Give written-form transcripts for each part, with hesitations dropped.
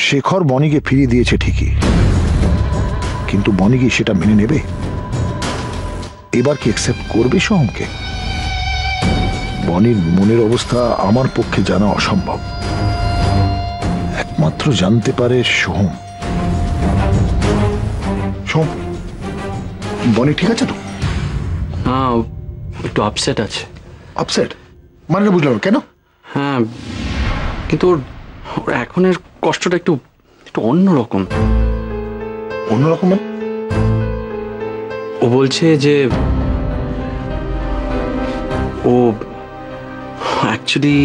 শেখর বনিকে ফিরিয়ে দিয়েছে ঠিকই, কিন্তু বনি কি সেটা মেনে নেবে? এবার কি অ্যাকসেপ্ট করবে সোহমকে? বনির মনের অবস্থা আমার পক্ষে জানা অসম্ভব। একমাত্র জানতে পারে সোহম। সোহম, বনি ঠিক আছে তো? হ্যাঁ, একটু আপসেট আছে। আপসেট মানে বুঝলাম, কেন? হ্যাঁ, কিন্তু ওর এখনের কষ্টটা একটু একটু অন্যরকম। অন্যরকম মানে? ও বলছে যে ও অ্যাকচুয়ালি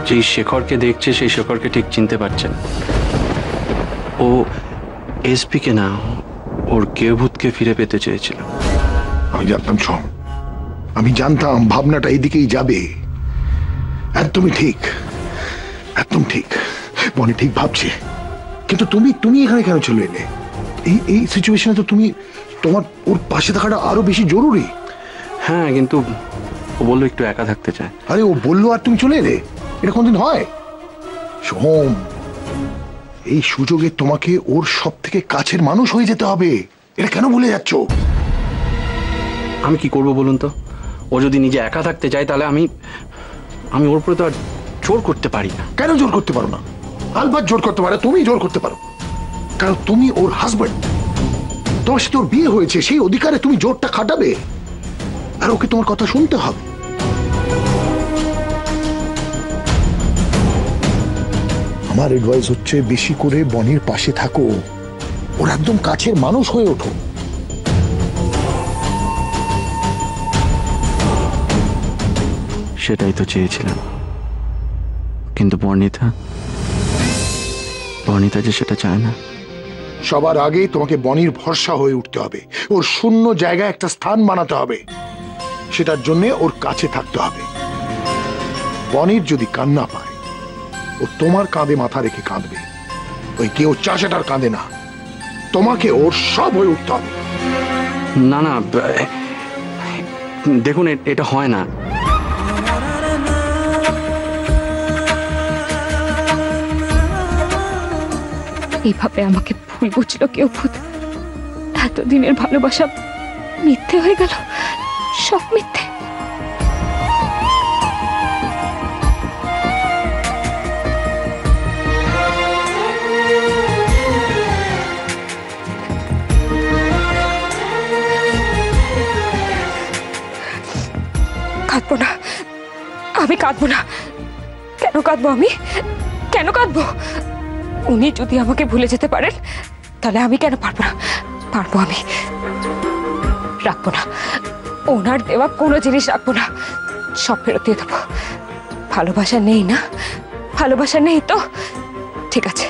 যেই শেখরকে দেখছে সেই শেখরকে ঠিক চিনতে পারছে না। ও এসপিকে না, ওর কেউভূতকে ফিরে পেতে চেয়েছিল। আমি জানতাম সোহম, আমি জানতাম ভাবনাটা এইদিকেই যাবে। একদমই ঠিক, একদম ঠিক। বনি ঠিক ভাবছে, কিন্তু তুমি এখানে কেন চলে এলে? এই সিচুয়েশনে তো তোমার ওর পাশে থাকাটা আরো বেশি জরুরি। হ্যাঁ, কিন্তু ও বললো একটু একা থাকতে চায়। আরে ও বললো আর তুমি চলে এলে? এটা কোনদিন হয়? সোহম, এই সুযোগে তোমাকে ওর সব থেকে কাছের মানুষ হয়ে যেতে হবে। এটা কেন ভুলে যাচ্ছ? আমি কি করব বলুন তো? ও যদি নিজে একা থাকতে চায় তাহলে আমি ওর উপরে তো আর জোর করতে পারি না। কেন জোর করতে পারো না? আলবাত জোর করতে পারো, তুমি জোর করতে পারো, কারণ তুমি ওর হাজবেন্ড। তোমার সাথে ওর বিয়ে হয়েছে, সেই অধিকারে তুমি জোরটা খাটাবে, আর ওকে তোমার কথা শুনতে হবে। আমার অ্যাডভাইস হচ্ছে বেশি করে বনির পাশে থাকো, ওর একদম কাছের মানুষ হয়ে ওঠো। সেটাই তো চেয়েছিলাম, কিন্তু বর্ণিতা যে সেটা চায় না। সবার আগেই তোমাকে বনির ভরসা হয়ে উঠতে হবে, ওর শূন্য জায়গায় একটা স্থান বানাতে হবে। সেটার জন্য ওর কাছে থাকতে হবে। বনির যদি কান্না পায়, ও তোমার কাঁধে মাথা রেখে কাঁদবে। ওই কেউ চাষাটার কাঁধে না, তোমাকে ওর সব হয়ে উঠতে হবে। না না, দেখুন এটা হয় না। এইভাবে আমাকে ভুল বুঝলো কেউভূত। এতদিনের ভালোবাসা মিথ্যে হয়ে গেল, সব মিথ্যে। কাঁদবো না, আমি কাঁদবো না। কেন কাঁদবো আমি? কেন কাঁদবো? উনি যদি আমাকে ভুলে যেতে পারেন তাহলে আমি কেন পারবো না? পারবো। আমি রাখবো না, ওনার দেওয়া কোনো জিনিস রাখবো না, সব ফেরত দিয়ে দেবো। ভালোবাসা নেই না? ভালোবাসা নেই তো ঠিক আছে,